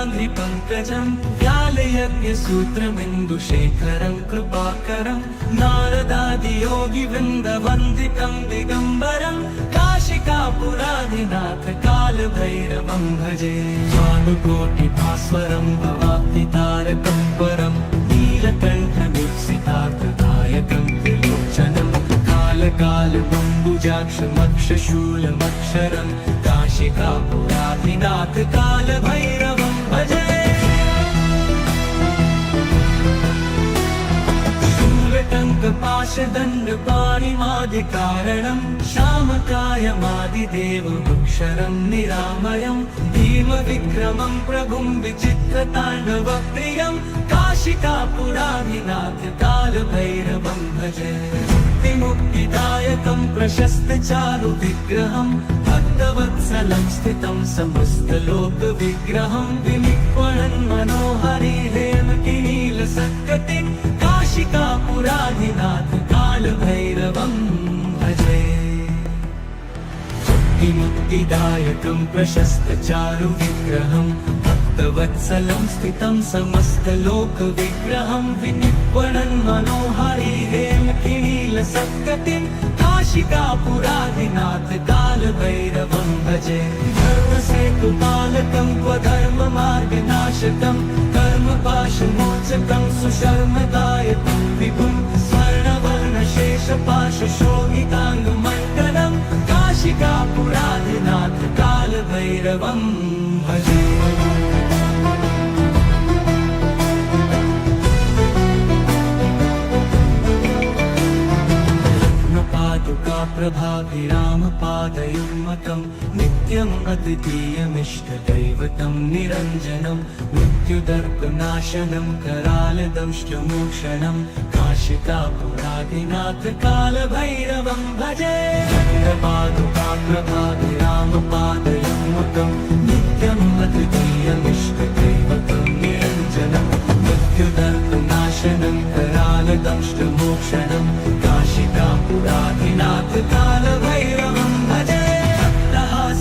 पावनाङ्घ्रिपङ्कजं व्यालयज्ञसूत्रमिन्दुशेखरं कृपाकरं नारदादियोगिवृन्दवन्दितं दिगम्बरं काशिकापुराधिनाथ कालभैरवं भजे। भानुकोटिभास्वरं भवाब्धितारकं परं नीलकण्ठमीप्सितार्थदायकं त्रिलोचनं कालकालबम्बुजाक्षमक्षशूलमक्षरं काशिकापुराधिनाथ कालभैरवं भजे। शूलटङ्कपाशदण्डपाणिमादिकारणं श्यामकायमादिदेवमक्षरं निरामयं भीमविक्रमं प्रभुं विचित्रताण्डवप्रियं काशिकापुराधिनाथ कालभैरवं भजे। मुक्तिदायकं प्रशस्तचारुविग्रहं भक्तवत्सलं स्थितं समस्तलोकविग्रहं विनिक्वणन् मनोहरिहेमकिनीलसत्कटिं काशिकापुराधिनाथ कालभैरवं भजे। मुक्तिदायकं प्रशस्तचारुविग्रहं भक्तवत्सलं स्थितं समस्तलोकविग्रहं विनिक्वणन् मनोहरिहेमकिनीलसत्कटिं काशिकापुराधिनाथ कालभैरवं भजे। धर्मसेतुपालकं त्वधर्ममार्गनाशकं कर्मपाशमोचकं सुशर्मदायकं विभुं स्वर्णवर्णशेषपाशशोभिताङ्गमण्डलं काशिकापुराधिनाथ कालभैरवं भजे। प्रभाभिरामपादयुग्मकं नित्यम् अद्वितीयमिष्टदैवतं निरञ्जनं मृत्युदर्पनाशनं करालदंष्टमोक्षणं काशिकापुराधिनाथ कालभैरवं भजे। प्रभाभिरामपादयुग्मकं नित्यम् अद्वितीयमिष्टदैवतं निरञ्जनं मृत्युदर्पनाशनं करालदंष्टमोक्षणं काशिकापुराधिनाथ कालभैरवं भजे।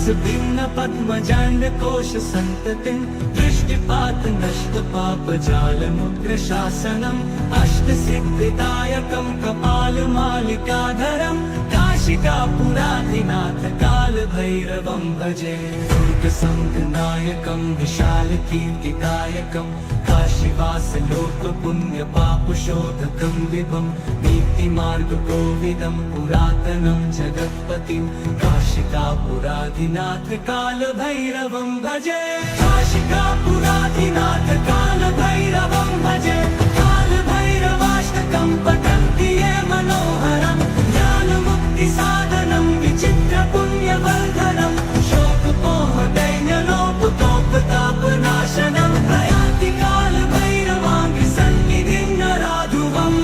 भिन्नपद्मजाण्डकोशसन्ततिं दृष्टिपातनष्टपापजालमुग्रशासनम् अष्टसिद्धिदायकं कपालमालिकाधरं काशिकापुराधिनाथ कालभैरवं भजे। दुर्गसङ्घनायकं विशालकीर्तिदायकं काशीवासलोकपुण्यपापशोधकं विभं नीतिमार्गकोविदं पुरातनं जगत्पतिं काशिकापुराधिनाथ कालभैरवं भजे। काशिकापुराधिनाथ कालभैरवं भजे। कालभैरवाष्टकं पठन्ति ये मनोहरं ज्ञानमुक्तिसाधनं विचित्रपुण्यवर्धनं शोकपोहदैन्यलोपतोपतापनाशनं प्रयान्ति कालभैरवाङ्घ्रिसन्निधिं नराधुवम्।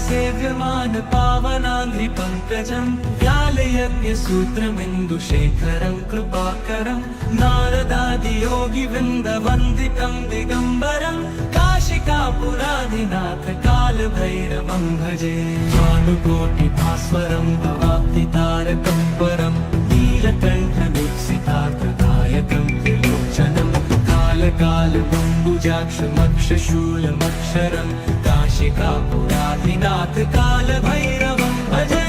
सेव्यमान पावनाङ्घ्रिपङ्कजं व्यालयज्ञसूत्रमिन्दुशेखरं कृपाकरं नारदादियोगिवृन्दवन्दितं दिगम्बरं काशिकापुराधिनाथ कालभैरवं भजे। भानुकोटिभास्वरं भवाब्धितारकं परं नीलकण्ठमीप्सितार्थदायकं त्रिलोचनं कालकालबम्बुजाक्षमक्षशूलमक्षरं काशिकापुराधिनाथ कालभैरवं भजे।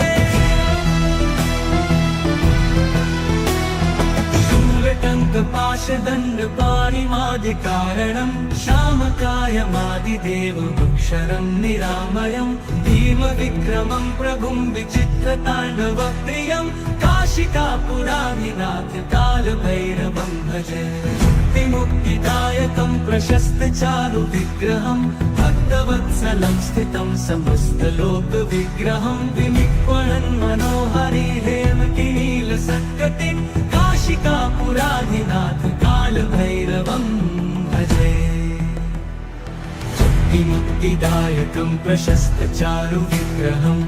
शूलटङ्कपाशदण्डपाणिमादिकारणं श्यामकायमादिदेवमक्षरं निरामयं भीमविक्रमं प्रभुं विचित्रताण्डवप्रियं काशिकापुराधिनाथ कालभैरवं भजे। मुक्तिदायकं प्रशस्तचारुविग्रहं भक्तवत्सलं स्थितं समस्तलोकविग्रहं विनिक्वणन् मनोहरिहेमकिनीलसत्कटिं काशिकापुराधिनाथ कालभैरवं भजे। मुक्तिदायकं प्रशस्तचारुविग्रहं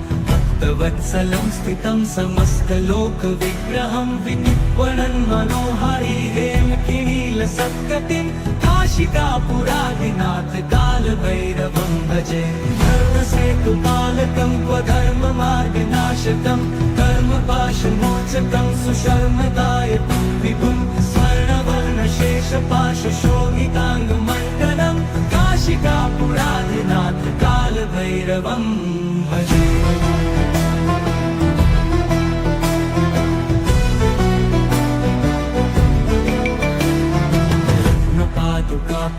भक्तवत्सलं स्थितं समस्तलोकविग्रहं विनिर्वणन् मनोहारी हेमकिनीलसत्कटिं काशिकापुरादिनाथ कालभैरवं भजे धर्मसेतुपालकं क्वधर्ममार्गनाशकं कर्मपाशमोचकं सुशर्मदायकं विभुं स्वर्णवर्णशेषपाशशोभिताङ्गमण्डलं काशिकापुरादिनाथ कालभैरवं भजे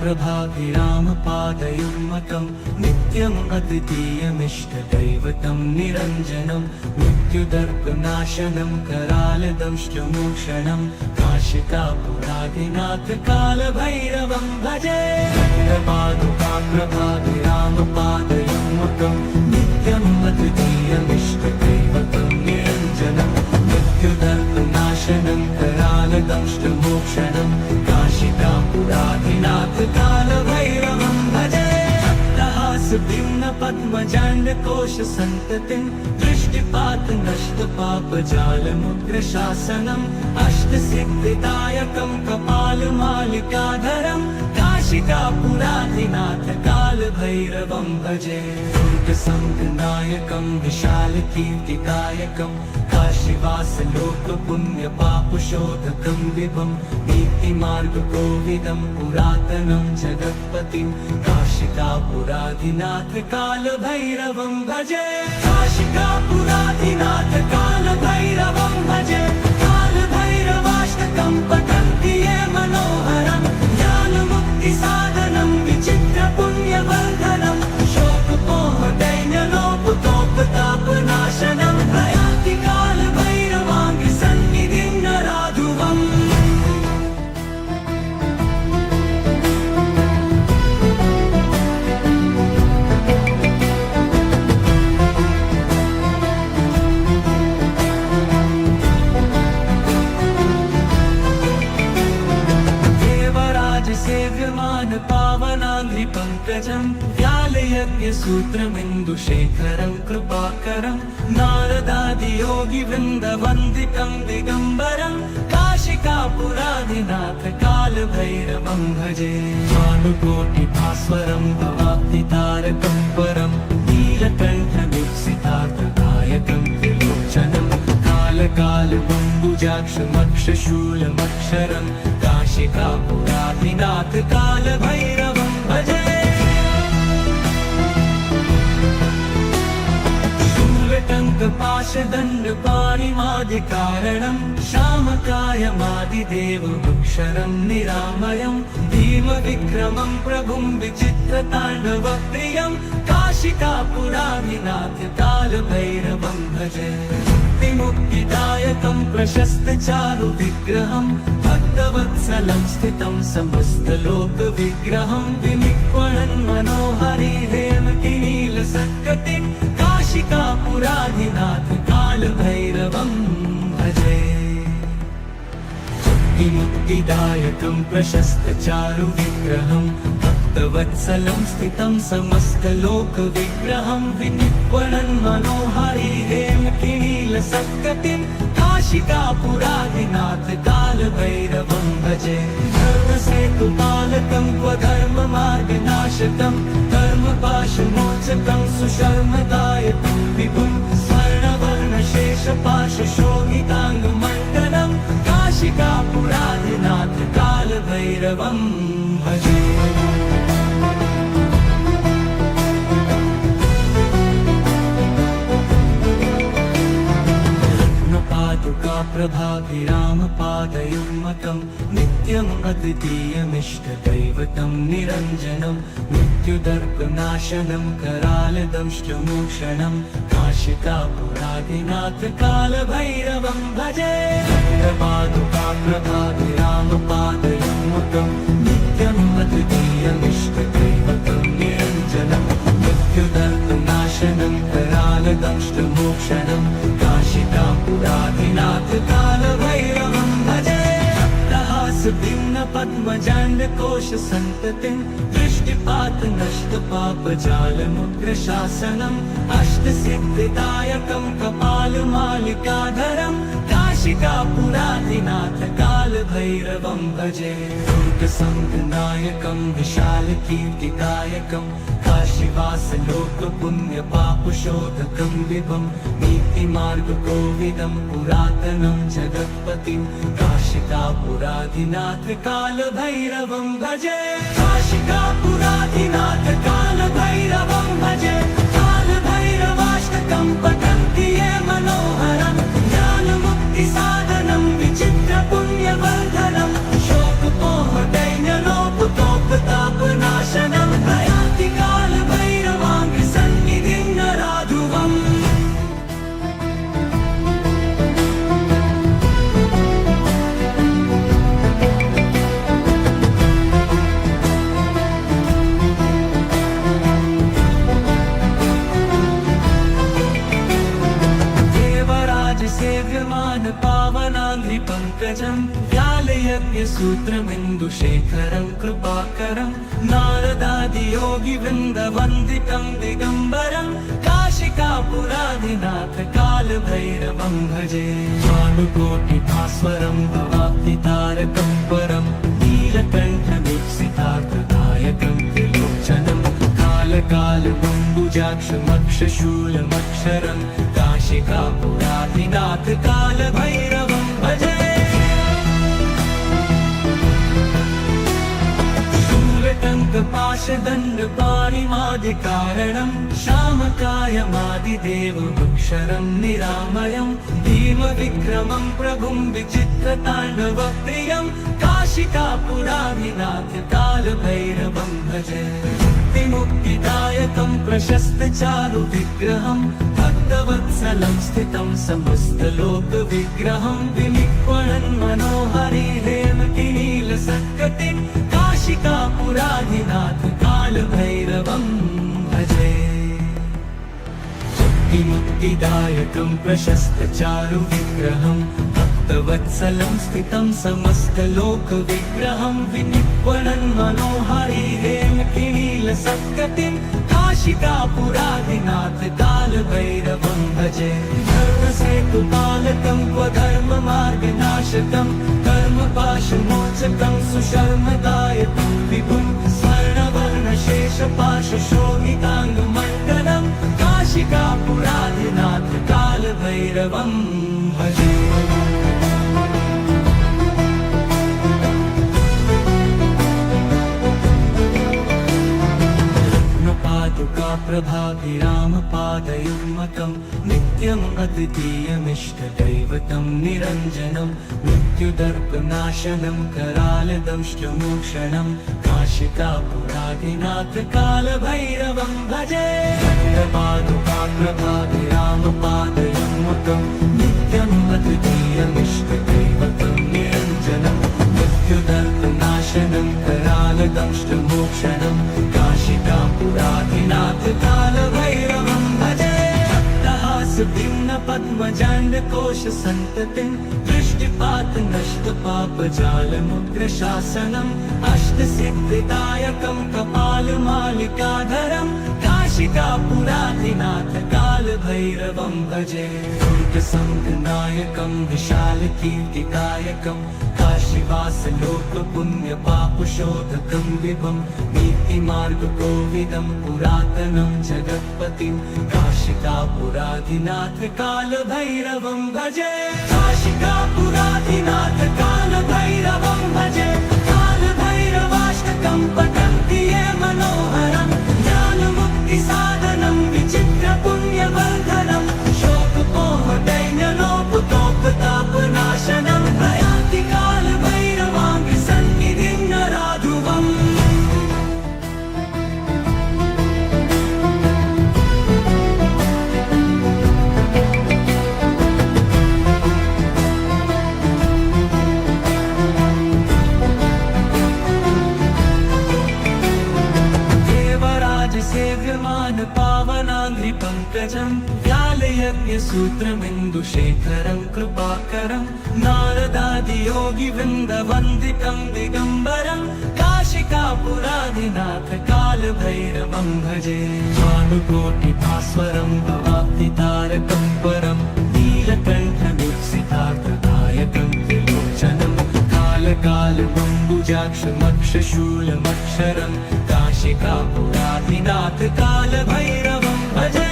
प्रभाभिरामपादयुग्मकं नित्यम् अद्वितीयमिष्टदैवतं निरञ्जनं मृत्युदर्पनाशनं करालदंष्टमोक्षणं काशिकापुरादिनाथ कालभैरवं भजे प्रभाभिरामपादयुग्मकं नित्यम् अद्वितीयमिष्टदैवतं निरञ्जनं मृत्युदर्पनाशनं करालदंष्टमोक्षणं काशिकापुरादिनाथ कालभैरवं भजे भिन्न पद्मजाण्डकोश सन्ततिं दृष्टिपात नष्ट पापजालमुग्रशासनम् अष्टसिद्धिदायकं कपालमालिकाधरं काशिकापुरादिनाथ कालभैरवं भजे दुर्गसङ्गनायकं विशालकीर्तिदायकं काशीवासलोकपुण्यपापशोधकं विभं नीतिमार्गकोविदं पुरातनं जगत्पतिं काशिकापुरादिनाथ कालभैरवं भजे काशिकापुरादिनाथ कालभैरवं भजे कालभैरवाष्टकं पठन्ति ये मनोहरं ज्ञानमुक्तिसाधनं विचित्रपुण्यवर्धनं शोकपोहदैन्यलोपतोपतापनाशनं प्रयाति कालभैरवाङ्गसन्निधिं नराधुवम् पावनाङ्घ्रिपङ्कजं व्यालयज्ञसूत्रमिन्दुशेखरं कृपाकरं नारदादियोगिवृन्दवन्दितं दिगम्बरं काशिकापुरादिनाथ कालभैरवं भजे भानुकोटिभास्वरं भवाब्धितारकं परं नीलकण्ठमीप्सितार्थदायकं त्रिलोचनं कालकालबम्बुजाक्षमक्षशूलमक्षरं काशिकापुरादिनाथ कालभैरवं भजे शूलटङ्कपाशदण्डपाणिमादिकारणं श्यामकायमादिदेवमक्षरं निरामयं भीमविक्रमं प्रभुं विचित्रताण्डवप्रियं काशिकापुरादिनाथ कालभैरवं भजे मुक्तिदायकं प्रशस्तचारुविग्रहं भक्तवत्सलं स्थितं समस्तलोकविग्रहं विनिर्वणन् मनोहारी हेमकिनीलसत्कटिं काशिकापुरादिनाथ कालभैरवं भजे मुक्तिदायकं प्रशस्तचारुविग्रहं भक्तवत्सलं स्थितं समस्तलोकविग्रहं विनिर्वणन् मनोहारी हेमकिनीलसत्कटिं काशिकापुरादिनाथ कालभैरवं भजे धर्मसेतुपालकं क्वधर्ममार्गनाशकं कर्मपाशमोचकं सुशर्मदायकं विभुं स्वर्णवर्णशेषपाशशोभिताङ्गमण्डलं काशिकापुरादिनाथ कालभैरवं भजे प्रभाभिरामपादयुग्मकं नित्यम् अद्वितीयमिष्टदैवतं निरञ्जनं मृत्युदर्पनाशनं करालदंष्टमोक्षणं काशिकापुरादिनाथ कालभैरवं भजे प्रभाभिरामपादयुग्मकं नित्यम् अद्वितीयमिष्टदैवतं निरञ्जनं मृत्युदर्पनाशनं करालदंष्टमोक्षणं काशिकापुरादिनाथ कालभैरवं भजे भिन्न पद्मजाण्ड कोश सन्ततिं दृष्टिपात नष्ट पाप जालमुग्र शासनम् अष्ट सिद्धिदायकं कपालमालिकाधरं काशिकापुराधिनाथ कालभैरवं भजे दुर्गसङ्गनायकं विशालकीर्तिदायकं काशीवास लोक पुण्य पापशोधकं विभं नीतिमार्गकोविदं पुरातनं जगत्पतिं काशिकापुराधिनाथ कालभैरवं भजे काशिकापुराधिनाथ कालभैरवं भजे कालभैरवाष्टकं पठन्ति ये मनोहरं ज्ञानमुक्तिसाधनं विचित्रपुण्यवर्धनं शोकपोहदैन्यलोपतोपतापनाशनं प्रयाति कालभैरवाङ्घ्रिसन्निधिं नराधुवम् सेव्यमान पावनाङ्घ्रिपङ्कजं व्यालयज्ञसूत्रमिन्दुशेखरं कृपाकरं नारदादियोगिवृन्दवन्दितं दिगम्बरं काशिकापुराधिनाथ कालभैरवं भजे भानुकोटिभास्वरं भवाब्धितारकं परं नीलकण्ठवीक्षितार्थदायकं त्रिलोचनं कालकालबम्बुजाक्षमक्षशूलमक्षरं काशिकापुराधिनाथ कालभैरवं भजे शूलटङ्कपाशदण्डपाणिमादिकारणं श्यामकायमादिदेवमक्षरं निरामयं भीमविक्रमं प्रभुं विचित्रताण्डवप्रियं काशिकापुराधिनाथ कालभैरवं भजे मुक्तिदायकं प्रशस्तचारु विग्रहं भक्तवत्सलं स्थितं समस्तलोकविग्रहं विनिक्वणन् मनोहरि हेमकिनीलसत्कटिं काशिकापुराधिनाथ कालभैरवं भजे मुक्तिदायकं प्रशस्तचारु विग्रहं भक्तवत्सलं स्थितं समस्तलोकविग्रहं विनिक्वणन् मनोहरि हेमकिनीलसत्कटिं काशिकापुराधिनाथ कालभैरवं भजे धर्मसेतुपालकं क्वधर्ममार्गनाशकं कर्मपाशमोचकं सुशर्मदायकं विभुं स्वर्णवर्णशेषपाशशोभिताङ्गमण्डलं काशिकापुराधिनाथ कालभैरवं भजे प्रभाभिरामपादयुग्मकं नित्यम् अद्वितीयमिष्टदैवतं निरञ्जनं मृत्युदर्पनाशनं करालदंष्टमोक्षणं काशिकापुराधिनाथ कालभैरवं भजे प्रभाभिरामपादयुग्मकं नित्यम् अद्वितीयमिष्टदैवतं निरञ्जनं मृत्युदर्पनाशनं करालदंष्टमोक्षणं काशिकापुराधिनाथ कालभैरवं भजे भिन्न पद्मजाण्ड कोश सन्ततिं दृष्टिपात नष्ट पाप जालमुग्र शासनम् अष्ट सिद्धिदायकं कपालमालिकाधरं काशिकापुराधिनाथ कालभैरवं भजे दुर्गसङ्गनायकं विशालकीर्तिदायकं काशीवास लोक पुण्य पापशोधकं विभं नीतिमार्गकोविदं पुरातनं जगत्पतिं काशिकापुराधिनाथ कालभैरवं भजे काशिकापुराधिनाथ कालभैरवं भजे कालभैरवाष्टकं पठन्ति ये मनोहरं ज्ञानमुक्तिसाधनं विचित्रपुण्यवर्धनं शोकपोहदैन्यलोपतोपतापनाशनं प्रयाति कालभैरवाङ्घ्रिसन्निधिं नराधुवम् पावनाङ्घ्रिपङ्कजं व्यालयज्ञसूत्रम् सूत्रमिन्दुशेखरं कृपाकरं नारदादियोगिवृन्दवन्दितं दिगम्बरं काशिकापुराधिनाथ कालभैरवं भजे भानुकोटिभास्वरं भवाब्धितारकं परं नीलकण्ठमुत्सितार्थदायकं त्रिलोचनं कालकालबम्बुजाक्षमक्षशूलमक्षरं काशिकापुराधिनाथ कालभैरवं भजे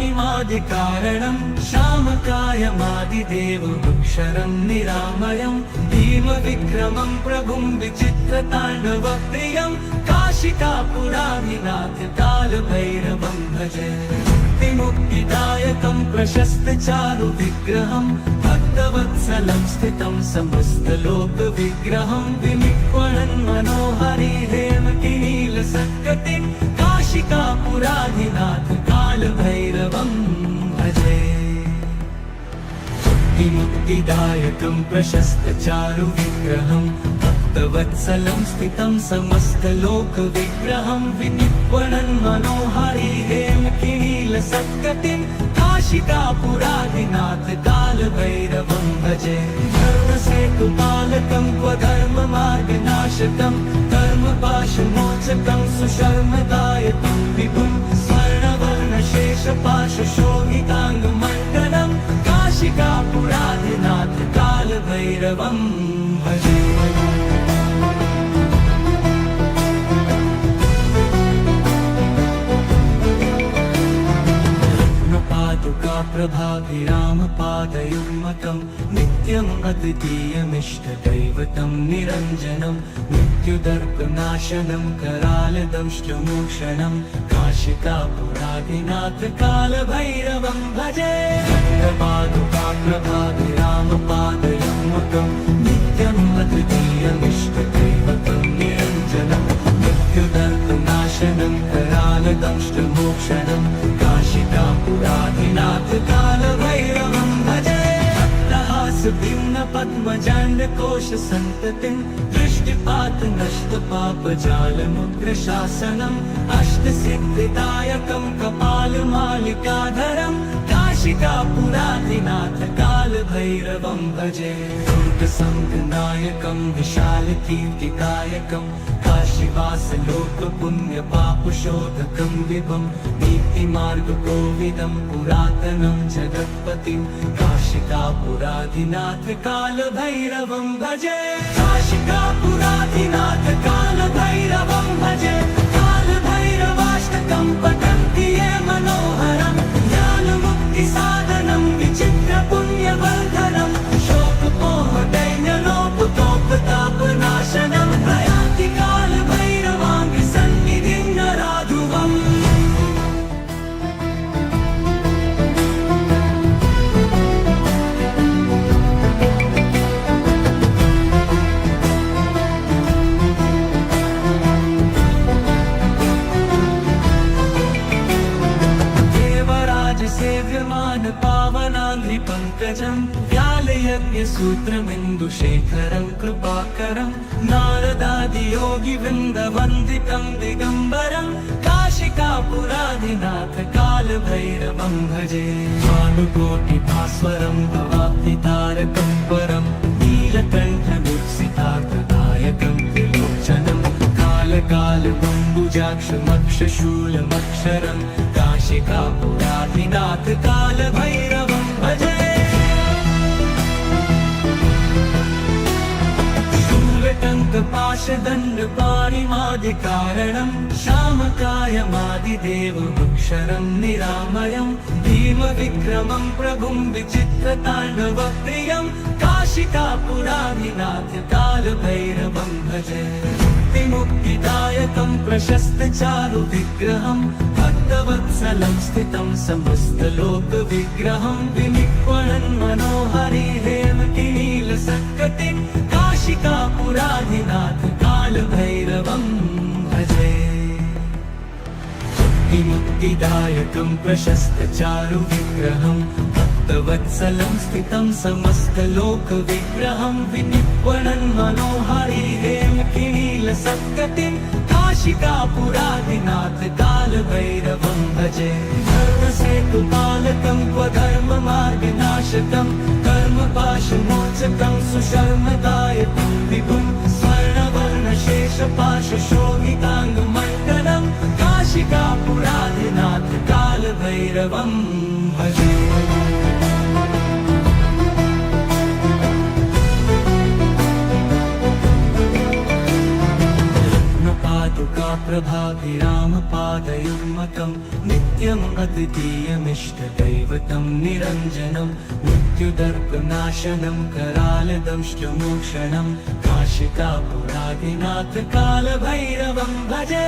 शूलटङ्कपाशदण्डपाणिमादिकारणं श्यामकायमादिदेवमक्षरं निरामयं भीमविक्रमं प्रभुं विचित्रताण्डवप्रियं काशिकापुराधिनाथ कालभैरवं भजे मुक्तिदायकं प्रशस्तचारुविग्रहं भक्तवत्सलं स्थितं समस्तलोकविग्रहं विनिक्वणन् मनोहरि हेमकिनीलसत्कटिं काशिकापुराधिनाथ कालभैरवं भजे मुक्तिदायकं प्रशस्तचारुविग्रहं भक्तवत्सलं स्थितं समस्तलोकविग्रहं विनिक्वणन् मनोहरि हेमकिनीलसत्कटिं काशिकापुराधिनाथ कालभैरवं भजे धर्मसेतुपालकं क्वधर्ममार्गनाशकं कर्मपाशमोचकं सुशर्मदायकं विभुं स्वर्णवर्णशेषपाशशोभिताङ्गमण्डलं काशिकापुराधिनाथ कालभैरवं भजे प्रभाभिरामपादयुग्मकं नित्यम् अद्वितीयमिष्टदैवतं निरञ्जनं मृत्युदर्पनाशनं करालदंष्टमोक्षणं काशिकापुराधिनाथ कालभैरवं भजे प्रभाभिरामपादयुग्मकं नित्यम् अद्वितीयमिष्टदैवतं निरञ्जनं मृत्युदर्पनाशनं करालदंष्टमोक्षणं काशिकापुराधिनाथ कालभैरवं भजे भक्तहासभिन्नपद्मजाण्डकोशसन्ततिं दृष्टिपातनष्टपापजालमुग्रशासनम् अष्टसिद्धिदायकं कपालमालिकाधरं काशिकापुराधिनाथ कालभैरवं भजे दुर्गसङ्गनायकं विशालकीर्तिदायकं काशीवासलोकपुण्यपापशोधकं विभं नीतिमार्गकोविदं पुरातनं जगत्पतिं काशिकापुराधिनाथ कालभैरवं भजे काशिकापुराधिनाथ कालभैरवं भजे कालभैरवाष्टकं पठन्ति ये मनोहरं ज्ञानमुक्तिसाधनं विचित्रपुण्यवर्धनं शोकमोहदैन्यलोपतोपतापनाशनं प्रयान्ति कालभैरवाङ्गसन्निधिं नराधुवम् पावनाङ्घ्रिपङ्कजं व्यालयज्ञसूत्रमिन्दुशेखरं कृपाकरं नारदादियोगिवृन्दवन्दितं दिगम्बरं काशिकापुराधिनाथ कालभैरवं भजे भानुकोटिभास्वरं भवाब्धितारकं परं नीलकण्ठमुत्सितार्थदायकं त्रिलोचनं कालकालबम्बुजाक्षमक्षशूलमक्षरं काशिकापुराधिनाथ कालभैरवं भजे शूलटङ्कपाशदण्डपाणिमादिकारणं श्यामकायमादिदेवमक्षरं निरामयं भीमविक्रमं प्रभुं विचित्रताण्डवप्रियं काशिकापुराधिनाथ कालभैरवं भजे मुक्तिदायकं प्रशस्तचारुविग्रहं भक्तवत्सलं स्थितं समस्तलोकविग्रहं विनिक्वणन् मनोहरि हेमकिनीलसत्कटिं काशिकापुराधिनाथ कालभैरवं भजे मुक्तिदायकं प्रशस्तचारुविग्रहं भक्तवत्सलं स्थितं समस्तलोकविग्रहं विनिक्वणन् मनोहरि हेमकिनीलसत्कटिं काशिकापुरादिनाथ कालभैरवं भजे धर्मसेतुपालकं स्वधर्ममार्गनाशकं कर्मपाशमोचकं सुशर्मदायकं विभुं स्वर्णवर्णशेषपाशशोभिताङ्गमण्डलं काशिकापुरादिनाथ कालभैरवं भजे प्रभाभिरामपादयुग्मकं नित्यम् अद्वितीयमिष्टदैवतं निरञ्जनं मृत्युदर्पनाशनं करालदंष्टमोक्षणं काशिकापुरादिनाथ कालभैरवं भजे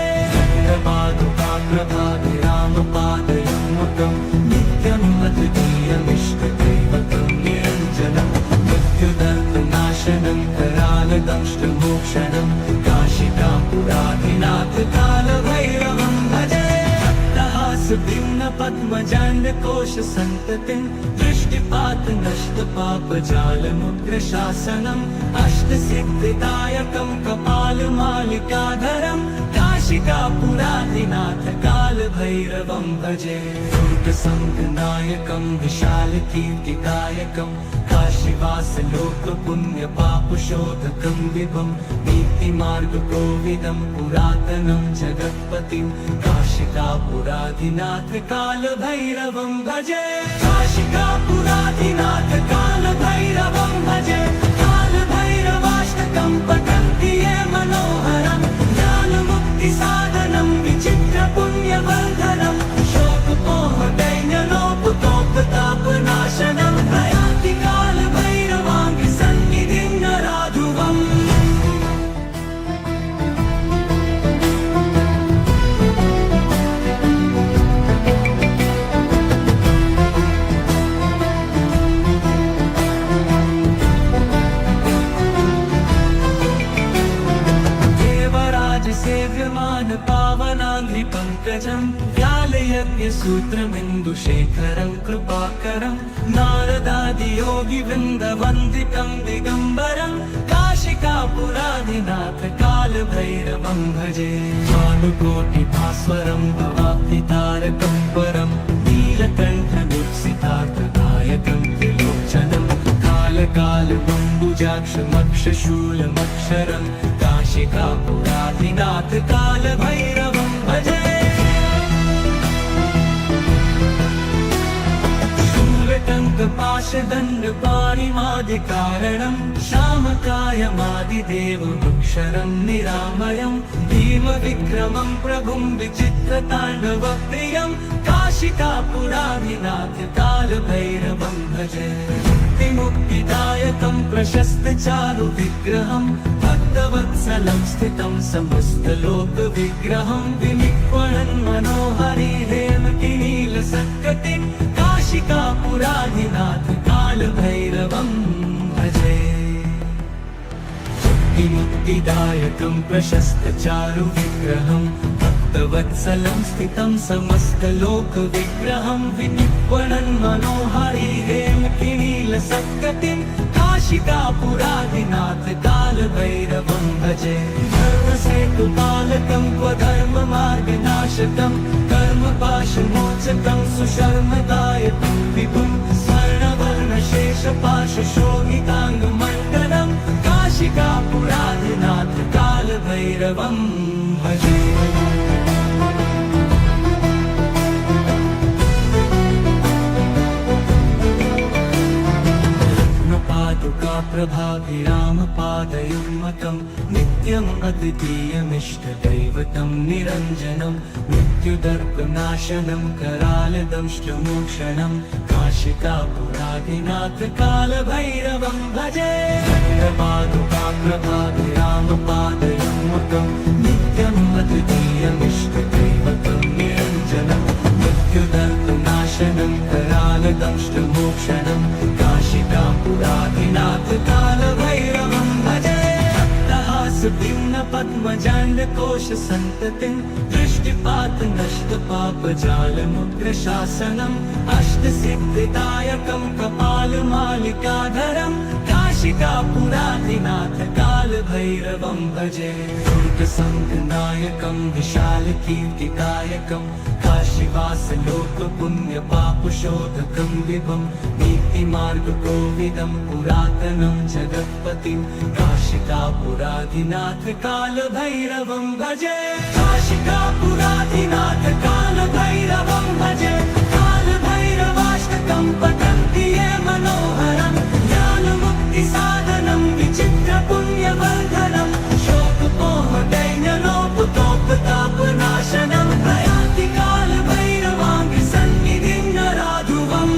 प्रभाभिरामपादयुग्मकं नित्यम् अद्वितीयमिष्टदैवतं निरञ्जनं मृत्युदर्पनाशनं करालदंष्टमोक्षणं काशिकापुरादिनाथ कालभैरवं भजे पद्मजाण्डकोश सन्ततिं दृष्टिपात नष्टपापजालमुग्रशासनम् अष्टसिद्धिदायकं कपालमालिकाधरं काशिकापुरादिनाथ कालभैरवं भजे दुर्गसङ्गनायकं विशालकीर्तिदायकं काशीवासलोकपुण्यपापशोधकं विभुं नीतिमार्गकोविदं पुरातनं जगत्पतिं काशिकापुरादिनाथ कालभैरवं भजे काशिकापुरादिनाथ कालभैरवं भजे कालभैरवाष्टकं पठन्ति ये मनोहरं ज्ञानमुक्तिसाधनं विचित्रपुण्यवर्धनं शोकमोहदैन्यलोपतोपतापनाशनं प्रयाति कालभैरवाङ्गसन्निधिं नराधुवम् सेव्यमान पावनाङ्घ्रिपङ्कजं व्यालयज्ञसूत्रमिन्दुशेखरं कृपाकरं नारदादियोगिवृन्दवन्दितं दिगम्बरं काशिकापुरादिनाथ कालभैरवं भजे भानुकोटिभास्वरं भवाब्धितारकं परं नीलकण्ठदुःसितार्थदायकं त्रिलोचनं कालकालबम्बुजाक्षमक्षशूलमक्षरं काशिकापुरादिनाथ कालभैरवं भजे शूलटङ्कपाशदण्डपाणिमादिकारणं श्यामकायमादिदेवमक्षरं निरामयं भीमविक्रमं प्रभुं विचित्रताण्डवप्रियं काशिकापुरादिनाथ कालभैरवं भजे मुक्तिदायकं प्रशस्तचारुविग्रहं भक्तवत्सलं स्थितं समस्तलोकविग्रहं विनिक्वणन् मनोहरिहेमकिनीलसत्कटिं काशिकापुरादिनाथ कालभैरवं भजे मुक्तिदायकं प्रशस्तचारुविग्रहं भक्तवत्सलं स्थितं समस्तलोकविग्रहं विनिक्वणन् मनोहरिहेमकिनीलसत्कटिं काशिकापुरादिनाथ कालभैरवं भजे धर्मसेतुपालकं स्वधर्ममार्गनाशकं कर्मपाशमोचकं सुशर्मदायकं विभुं स्वर्णवर्णशेषपाशशोभिताङ्गमण्डलं काशिकापुरादिनाथ कालभैरवं भजे प्रभाभिरामपादयुग्मकं नित्यम् अद्वितीयमिष्टदैवतं निरञ्जनं मृत्युदर्पनाशनं करालदंष्टमोक्षणं काशिकापुरादिनाथ कालभैरवं भजे प्रभाभिरामपादयुग्मकं नित्यम् अद्वितीयमिष्टदैवतं निरञ्जनं मृत्युदर्पनाशनं करालदंष्टमोक्षणं काशिकापुरादिनाथ कालभैरवं भजे पद्मजाण्डकोश सन्ततिं दृष्टिपात नष्टपापजालमुग्रशासनम् अष्टसिद्धिदायकं कपालमालिकाधरं काशिकापुराधिनाथ कालभैरवं भजे दुर्गसङ्घनायकं विशालकीर्तिकायकं काशीवासलोकपुण्यपापशोधकं विभं नीतिमार्गकोविदं पुरातनं जगत्पतिं काशिकापुराधिनाथ कालभैरवं भजे काशिकापुराधिनाथ कालभैरवं भजे कालभैरवाष्टकं पठन्ति ये मनोहरं ज्ञानमुक्तिसाधनं विचित्रपुण्यवर्धनं शोकमोहदैन्यलोपतोपतापनाशनं प्रयान्ति कालभैरवाङ्घ्रिसन्निधिं नराधुवम्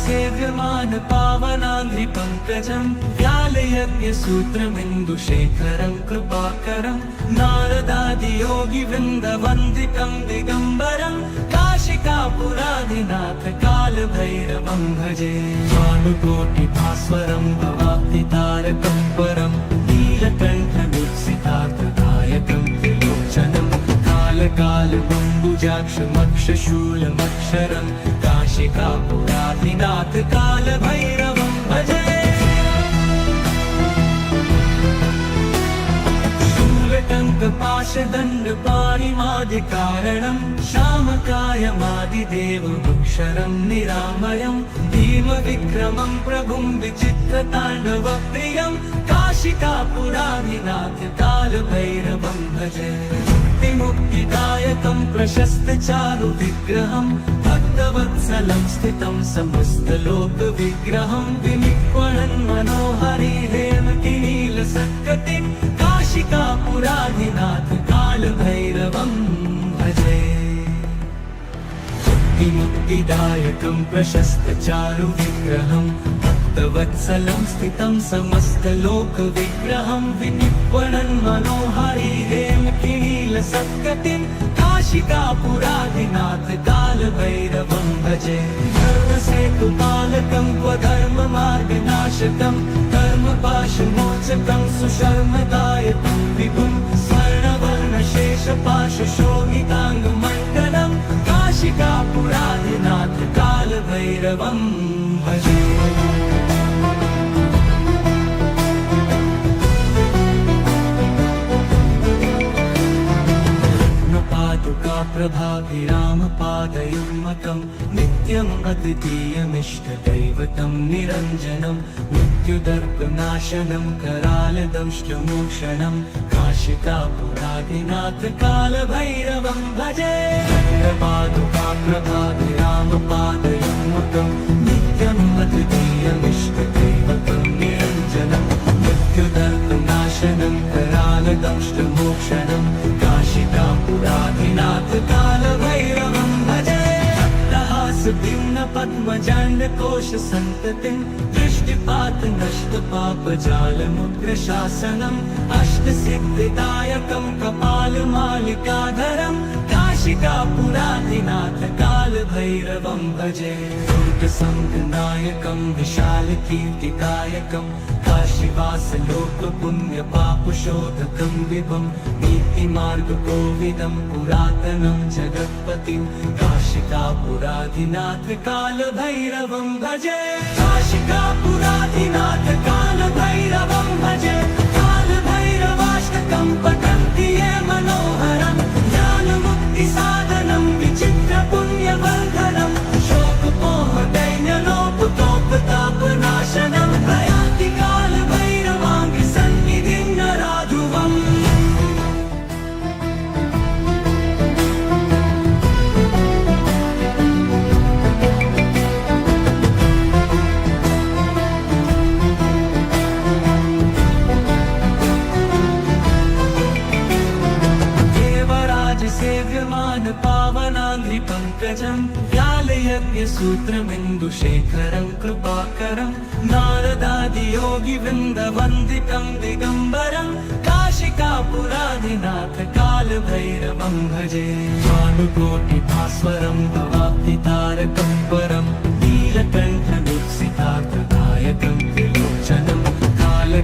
सेव्यमान पावनाङ्घ्रिपङ्कजं व्यालयज्ञसूत्रमिन्दुशेखरं कृपाकरं नारदादियोगिवृन्दवन्दितं दिगम्बरं काशिकापुराधिनाथ कालभैरवं भजे भानुकोटिभास्वरं भवाब्धितारकं परं नीलकण्ठमुत्सितार्थदायकं त्रिलोचनं कालकालबम्बुजाक्षमक्षशूलमक्षरं काशिकापुराधिनाथ कालभैरवं भजे शूलटङ्कपाशदण्डपाणिमादिकारणं श्यामकायमादिदेवमक्षरं निरामयं भीमविक्रमं प्रभुं विचित्रताण्डवप्रियं काशिकापुराधिनाथ कालभैरवं भजे मुक्तिदायकं प्रशस्तचारुविग्रहं भक्तवत्सलं स्थितं समस्तलोकविग्रहं विनिक्वणन् मनोहरिहेमकिनीलसत्कटिं काशिकापुराधिनाथ कालभैरवं भजे मुक्तिदायकं प्रशस्तचारुविग्रहं भक्तवत्सलं स्थितं समस्तलोकविग्रहं विनिक्वणन् मनोहरिहेमकिनीलसत्कटिं काशिकापुराधिनाथ कालभैरवं भजे धर्मसेतुपालकं क्वधर्ममार्गनाशकं कर्मपाशमोचकं सुशर्मदायकं विभुं स्वर्णवर्णशेषपाशशोभिताङ्गमण्डलं काशिकापुराधिनाथ कालभैरवं भजे प्रभाभिरामपादयुग्मकं नित्यम् अद्वितीयमिष्टदैवतं निरञ्जनं मृत्युदर्पनाशनं करालदंष्टमोक्षणं काशिकापुराधिनाथ कालभैरवं भजे प्रभाभिरामपादयुग्मकं नित्यम् अद्वितीयमिष्टदैवतं निरञ्जनं मृत्युदर्पनाशनं करालदंष्टमोक्षणं काशिकापुराधिनाथ कालभैरवं भजे पद्मजाण्डकोशसन्ततिं दृष्टिपातनष्टपापजालमुग्रशासनम् अष्टसिद्धिदायकं कपालमालिकाधरं काशिकापुराधिनाथ कालभैरवं भजे दुर्गसङ्घनायकं विशालकीर्तिकायकं काशीवासलोकपुण्यपापशोधकं विभं नीतिमार्गकोविदं पुरातनं जगत्पतिं काशिकापुराधिनाथ कालभैरवं भजे काशिकापुराधिनाथ कालभैरवं भजे कालभैरवाष्टकं पठन्ति ये मनोहरं ज्ञानमुक्तिसाधनं विचित्रपुण्यवर्धनं शोकमोहदैन्यलोपतोपतापनाशनं प्रयान्ति कालभैरवाङ्घ्रिसन्निधिं नराधुवम् सेव्यमान पावनाङ्घ्रिपङ्कजं व्यालयज्ञसूत्रमिन्दुशेखरं कृपाकरं नारदादियोगिवृन्दवन्दितं दिगम्बरं काशिकापुराधिनाथ कालभैरवं भजे भानुकोटिभास्वरं भवाब्धितारकं परं नीलकण्ठमुत्सितार्थदायकं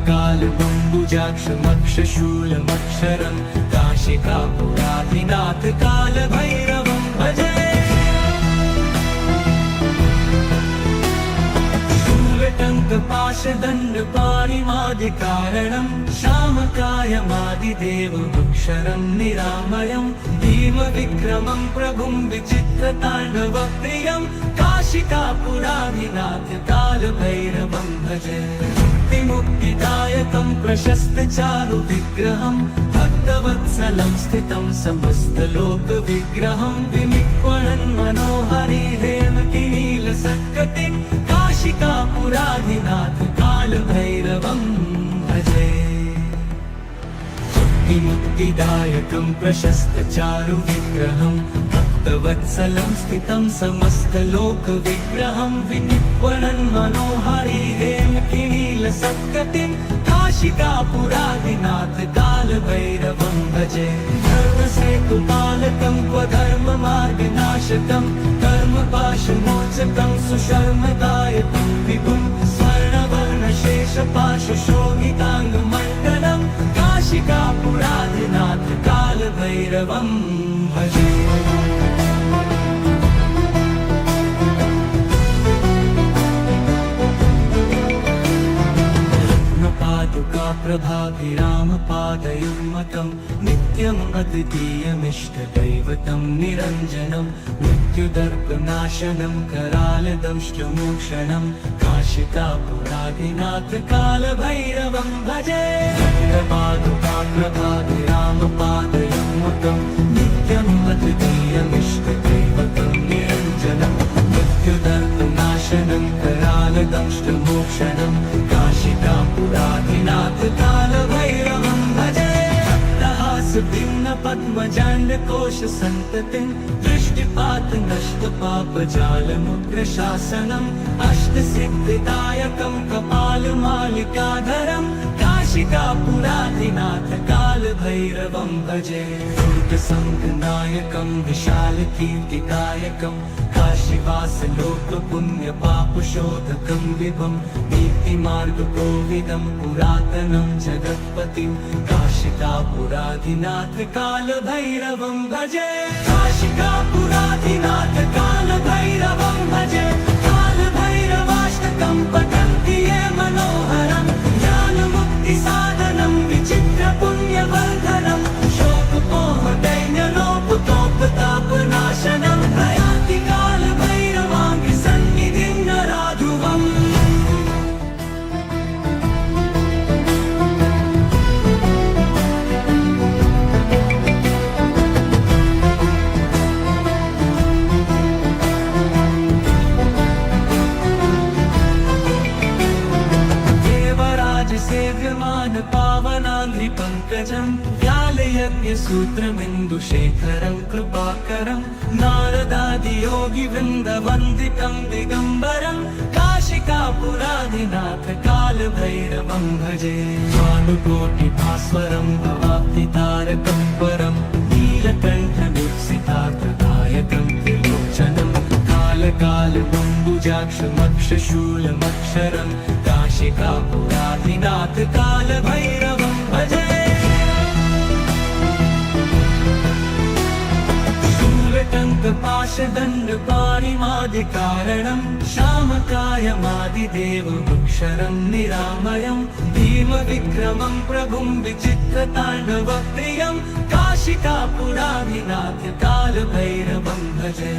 कालकालबम्बुजाक्षमक्षशूलमक्षरं काशिकापुराधिनाथ कालभैरवं भजे। शूलटङ्कपाशदण्डपाणिमादिकारणं श्यामकायमादिदेवमक्षरं निरामयं भीमविक्रमं प्रभुं विचित्रताण्डवप्रियं काशिकापुराधिनाथ कालभैरवं भजे। मुक्तिदायकं प्रशस्तचारुविग्रहं भक्तवत्सलं स्थितं समस्तलोकविग्रहं विनिक्वणन् मनोहरि हेमकिनीलसत्कटिं काशिकापुराधिनाथ कालभैरवं भजे। मुक्तिदायकं प्रशस्तचारुविग्रहं भक्तवत्सलं स्थितं समस्तलोकविग्रहं विनिक्वणन् मनोहरि हेमकिनीलसत्कटिं काशिकापुराधिनाथ कालभैरवं भजे। धर्मसेतुपालकं क्वधर्ममार्गनाशकं कर्मपाशमोचकं सुशर्मदायकं विभुं स्वर्णवर्णशेषपाशशोभिताङ्गमण्डलं काशिकापुराधिनाथ कालभैरवं भजे। प्रभाभिरामपादयुग्मकं नित्यम् अद्वितीयमिष्टदैवतं निरञ्जनं मृत्युदर्पनाशनं करालदंष्टमोक्षणं काशिकापुराधिनाथ कालभैरवं भजे। प्रभाभिरामपादयुग्मकं नित्यम् अद्वितीयमिष्टदैवतं निरञ्जनं मृत्युदर्पनाशनं करालदंष्टमोक्षणं काशिकापुराधिनाथ कालभैरवं भजे। भिन्नपद्मजाण्डकोशसन्ततिं दृष्टिपातनष्टपापजालमुग्रशासनम् अष्टसिद्धिदायकं कपालमालिकाधरं काशिकापुराधिनाथ कालभैरवं भजे। दुर्गसङ्गनायकं विशालकीर्तिदायकं काशीवासलोकपुण्यपापशोधकं विभं नीतिमार्गकोविदं पुरातनं जगत्पतिं काशिकापुराधिनाथ कालभैरवं भजे। काशिकापुराधिनाथ कालभैरवं भजे। कालभैरवाष्टकं पठन्ति ये मनोहरं ज्ञानमुक्तिसाधनं विचित्रपुण्यवर्धनं शोकपोहदैन्यलोपतोपतापनाशनं प्रयाति कालभैरवाङ्घ्रिसन्निधिं नराधुवम्। सेव्यमान पावनाङ्घ्रिपङ्कजं व्यालयज्ञसूत्रमिन्दुशेखरं कृपाकरं नारदादियोगिवृन्दवन्दितं दिगम्बरं काशिकापुराधिनाथ कालभैरवं भजे। भानुकोटिभास्वरं भवाब्धितारकं परं नीलकण्ठदीप्सितार्थदायकं त्रिलोचनं कालकालबम्बुजाक्षमक्षशूलमक्षरं काशिकापुराधिनाथ कालभैरवं भजे। शूलटङ्कपाशदण्डपाणिमादिकारणं श्यामकायमादिदेवमक्षरं निरामयं भीमविक्रमं प्रभुं विचित्रताण्डवप्रियं काशिकापुराधिनाथ कालभैरवं भजे।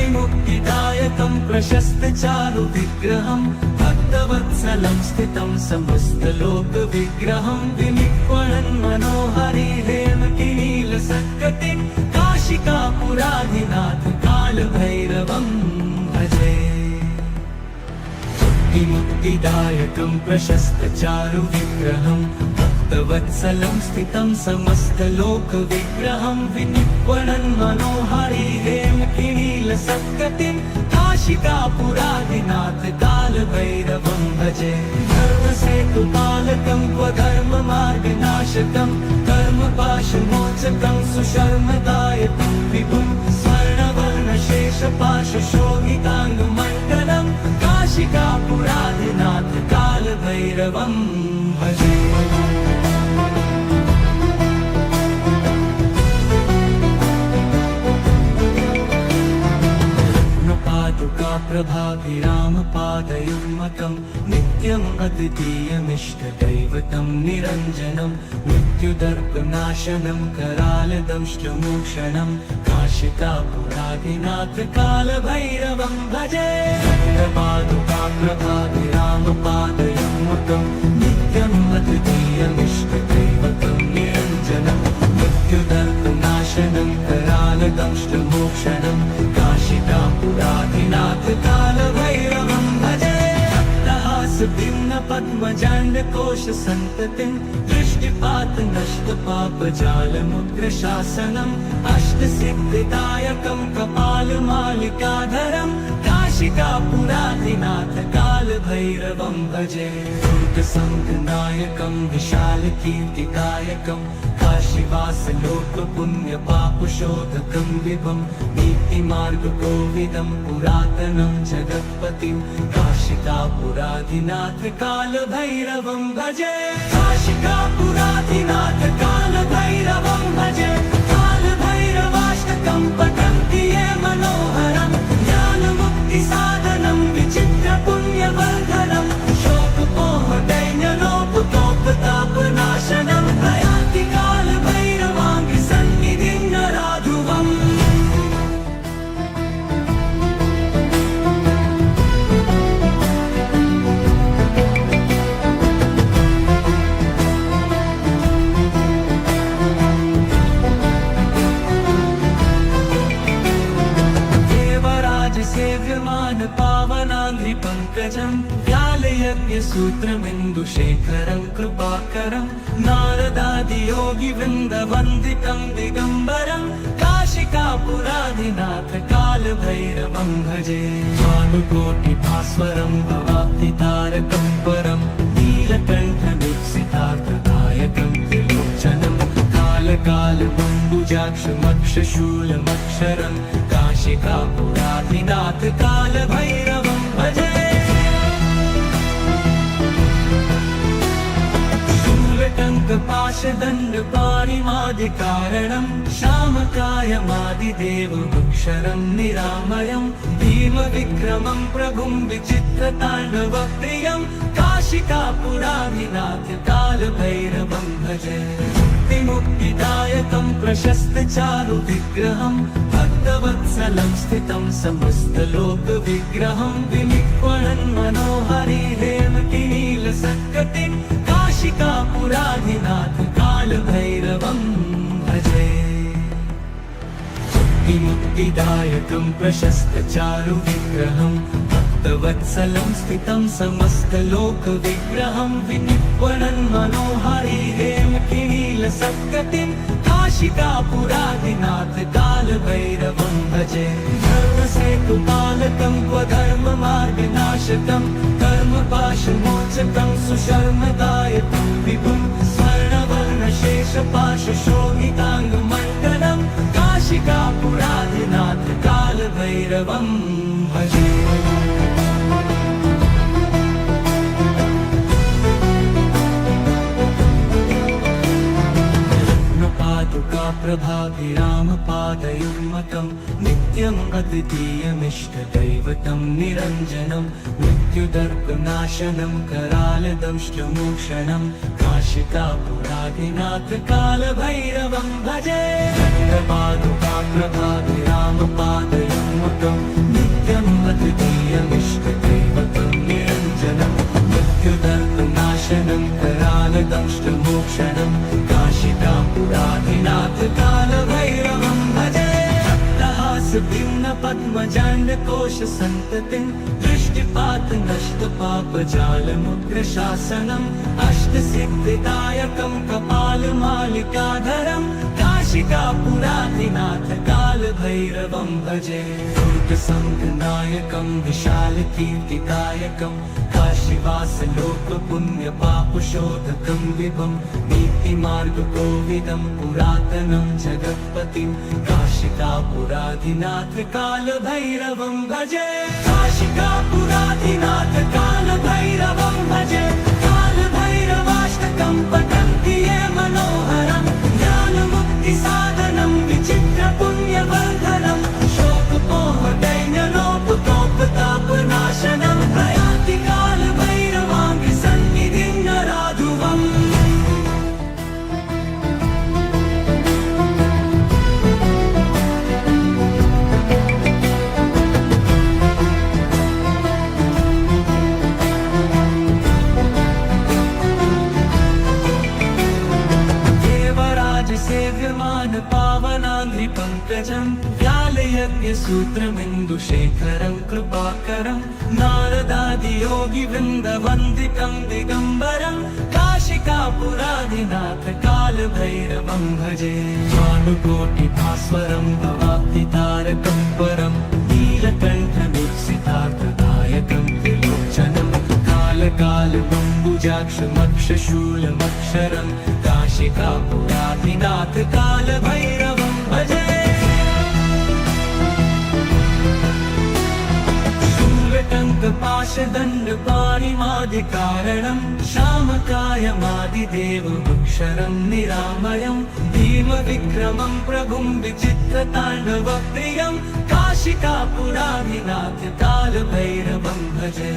मुक्तिदायकं प्रशस्तचारुविग्रहं भक्तवत्सलं स्थितं समस्तलोकविग्रहं विनिक्वणन् मनोहरि हेमकिनीलसत्कटिं काशिकापुराधिनाथ कालभैरवं भजे। मुक्तिदायकं प्रशस्तचारुविग्रहं भक्तवत्सलं स्थितं समस्तलोकविग्रहं विनिक्वणन् मनोहरि हेमकिनीलसत्कटिं काशिकापुराधिनाथ कालभैरवं भजे। धर्मसेतुपालकं क्वधर्ममार्गनाशकं कर्मपाशमोचकं सुशर्मदायकं विभुं स्वर्णवर्णशेषपाशशोभिताङ्गमण्डलं काशिकापुराधिनाथ कालभैरवं भजे। कालभैरवोऽनुकाप्रभाभिरामपादयुग्मकं नित्यम् अद्वितीयमिष्टदैवतं निरञ्जनं मृत्युदर्पनाशनं करालदंष्टमोक्षणं काशिकापुराधिनाथ कालभैरवं भजे। कालपादुकाप्रभाभिरामपादयुग्मकं नित्यम् अद्वितीयमिष्टदैवतं निरञ्जनं मृत्युदर्पनाशनं करालदंष्टमोक्षणं काशिकापुराधिनाथ कालभैरवं भजे। भिन्न पद्मजाण्डकोश सन्ततिं दृष्टिपात नष्ट पापजालमुग्रशासनम् अष्टसिद्धिदायकं कपालमालिकाधरं काशिकापुराधिनाथ कालभैरवं भजे। दुर्गसङ्घनायकं विशालकीर्तिदायकं काशीवासलोकपुण्यपापशोधकं विभं नीतिमार्गकोविदं पुरातनं जगत्पतिं काशिकापुराधिनाथ कालभैरवं भजे। काशिकापुराधिनाथ कालभैरवं भजे। कालभैरवाष्टकं पठन्ति ये मनोहरं ज्ञानमुक्तिसाधनं विचित्रपुण्यवर्धनं शोकमोहदैन्यलोपतोपतापनाशनं प्रयान्ति कालभैरवाङ्घ्रिसन्निधिं नराधुवम्। सेव्यमान पावनाङ्घ्रिपङ्कजं व्यालयज्ञसूत्रमिन्दुशेखरं कृपाकरं नारदादियोगिवृन्दवन्दितं दिगम्बरं काशिकापुराधिनाथ कालभैरवं भजे। भानुकोटिभास्वरं भवाब्धितारकं परं नीलकण्ठमीप्सितार्थदायकं त्रिलोचनं कालकालबम्बुजाक्षमक्षशूलमक्षरं काशिकापुराधिनाथ कालभैरवं भजे। शूलटङ्कपाशदण्डपाणिमादिकारणं श्यामकायमादिदेवमक्षरं निरामयं भीमविक्रमं प्रभुं विचित्रताण्डवप्रियं काशिकापुराधिनाथ कालभैरवं भजे। मुक्तिदायकं प्रशस्तचारुविग्रहं भक्तवत्सलं स्थितं समस्तलोकविग्रहं विनिक्वणन् मनोहरि हेमकिनीलसत्कटिं काशिकापुराधिनाथ कालभैरवं भजे। मुक्तिदायकं प्रशस्तचारुविग्रहं भक्तवत्सलं स्थितं समस्तलोकविग्रहं विनिक्वणन् मनोहरि हेमकिनीलसत्कटिं काशिकापुराधिनाथ कालभैरवं भजे। धर्मसेतुपालकं क्वधर्ममार्गनाशकं कर्मपाशमोचकं सुशर्मदायकं विभुं स्वर्णवर्णशेषपाशशोभिताङ्गमण्डलं काशिकापुराधिनाथ कालभैरवं भजे। प्रभाभिरामपादयुग्मकं नित्यम् अद्वितीयमिष्टदैवतं निरञ्जनं मृत्युदर्पनाशनं करालदंष्टमोक्षणं काशिकापुराधिनाथ कालभैरवं भजे। प्रभाभिरामपादयुग्मकं नित्यम् अद्वितीयमिष्टदैवतं निरञ्जनं मृत्युदर्पनाशनं करालदंष्टमोक्षणं काशिकापुराधिनाथ कालभैरवं भजे। भिन्न पद्मजाण्डकोश सन्ततिं दृष्टिपात नष्ट पापजालमुग्रशासनम् अष्टसिद्धिदायकं कपालमालिकाधरं काशिकापुराधिनाथ कालभैरवं भजे। दुर्गसङ्घनायकं विशालकीर्तिदायकं काशीवासलोकपुण्यपापशोधकं विभं नीतिमार्गकोविदं पुरातनं जगत्पतिं काशिकापुराधिनाथ कालभैरवं भजे। काशिकापुराधिनाथ कालभैरवं भजे। कालभैरवाष्टकं पठन्ति ये मनोहरं ज्ञानमुक्तिसाधनं विचित्रपुण्यवर्धनं शोकमोहदैन्यलोपतोपताप सेव्यमान पावनाङ्घ्रिपङ्कजं व्यालयज्ञसूत्रमिन्दुशेखरं कृपाकरं नारदादियोगिवृन्दवन्दितं दिगम्बरं काशिकापुराधिनाथ कालभैरवं भजे भानुकोटिभास्वरं भवाब्धितारकं परं नीलकण्ठदुःसितार्थदायकं त्रिलोचनं कालकालबम्बुजाक्षमक्षशूलमक्षरं काशिकापुराधिनाथ कालभैरवं भजे शूलटङ्कपाशदण्डपाणिमादिकारणं श्यामकायमादिदेवमक्षरं निरामयं भीमविक्रमं प्रभुं विचित्रताण्डवप्रियं काशिकापुराधिनाथ कालभैरवं भजे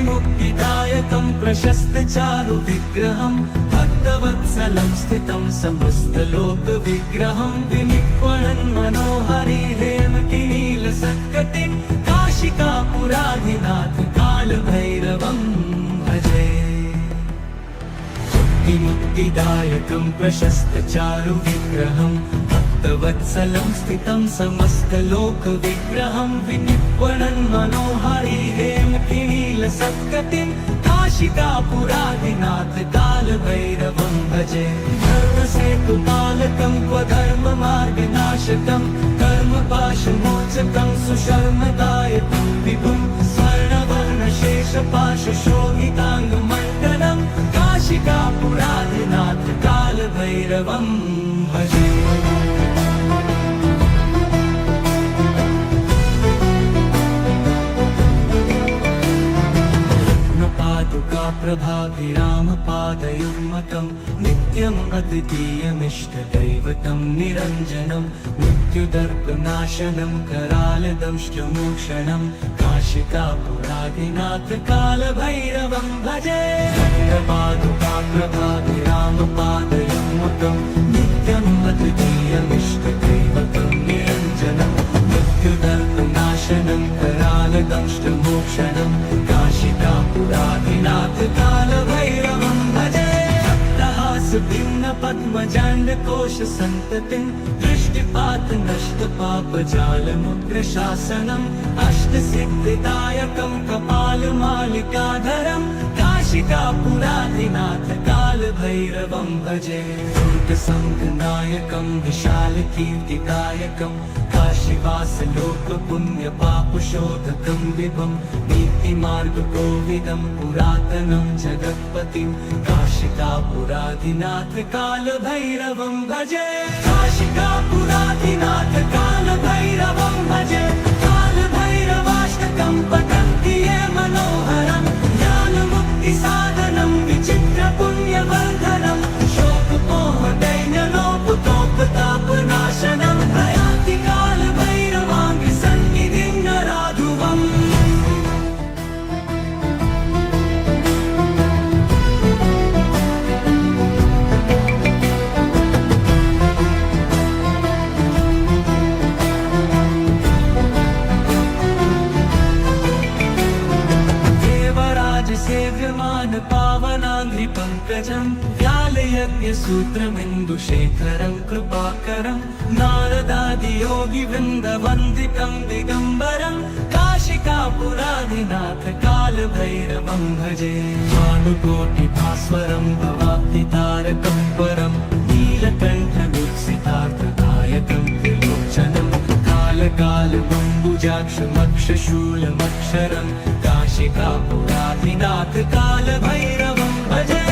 मुक्तिदायकं प्रशस्तचारुविग्रहं भक्तवत्सलं स्थितं समस्तलोकविग्रहं विनिक्वणन् मनोहरि हेमकिनीलसत्कटिं काशिकापुराधिनाथ कालभैरवं भजे मुक्तिदायकं प्रशस्तचारुविग्रहं भक्तवत्सलं स्थितं समस्तलोकविग्रहं विनिक्वणन् मनोहरि हेमकिनीलसत्कटिं काशिकापुराधिनाथ कालभैरवं भजे धर्मसेतुपालकं क्वधर्ममार्गनाशकं कर्मपाशमोचकं सुशर्मदायकं विभुं स्वर्णवर्णशेषपाशशोभिताङ्गमण्डलं काशिकापुराधिनाथ कालभैरवं भजे प्रभाभिरामपादयुग्मकं नित्यम् अद्वितीयमिष्टदैवतं निरञ्जनं मृत्युदर्पनाशनं करालदंष्टमोक्षणं काशिकापुराधिनाथ कालभैरवं भजे प्रभाभिरामपादयुग्मकं नित्यम् अद्वितीयमिष्टदैवतं निरञ्जनं मृत्युदर्पनाशनं करालदंष्टमोक्षणं काशिकापुराधिनाथ कालभैरवं भजे भिन्नपद्मजाण्डकोशसन्ततिं दृष्टिपात नष्टपापजालमुग्रशासनम् अष्टसिद्धिदायकं कपालमालिकाधरं काशिकापुराधिनाथ कालभैरवं भजे दुर्गसङ्घनायकं विशालकीर्तिदायकं काशीवासलोकपुण्यपापशोधकं विभं नीतिमार्गकोविदं पुरातनं जगत्पतिं काशिकापुराधिनाथ कालभैरवं भजे काशिकापुराधिनाथ कालभैरवं भजे कालभैरवाष्टकं पठन्ति ये मनोहरं ज्ञानमुक्तिसाधनं विचित्रपुण्यवर्धनं शोकमोहदैन्यलोपतोपतापनाशनं प्रयाति कालभैरवाङ्घ्रिसन्निधिं नराधुवम् सेव्यमान पावनाङ्घ्रिपङ्कजं व्यालयज्ञसूत्रमिन्दुशेखरं कृपाकरं नारदादियोगिवृन्दवन्दितं दिगम्बरं काशिकापुराधिनाथ कालभैरवं भजे भानुकोटिभास्वरं भवाब्धितारकं परं नीलकण्ठदुःसितार्थदायकं त्रिलोचनं कालकालबम्बुजाक्षमक्षशूलमक्षरं काशिकापुराधिनाथ कालभैरवं भजे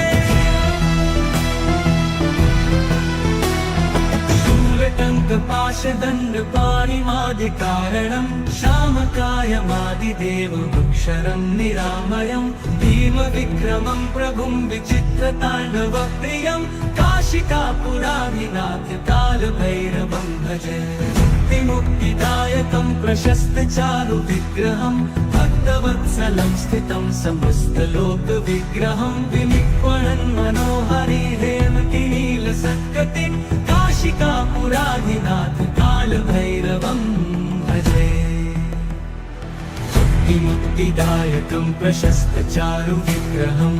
शूलटङ्कपाशदण्डपाणिमादिकारणं श्यामकायमादिदेवमक्षरं निरामयं भीमविक्रमं प्रभुं विचित्रताण्डवप्रियं काशिकापुराधिनाथ कालभैरवं भजे मुक्तिदायकं प्रशस्तचारुविग्रहं भक्तवत्सलं स्थितं समस्तलोकविग्रहं विनिक्वणन् मनोहरि हेमकिनीलसत्कटिं काशिकापुराधिनाथ कालभैरवं भजे मुक्तिदायकं प्रशस्तचारुविग्रहं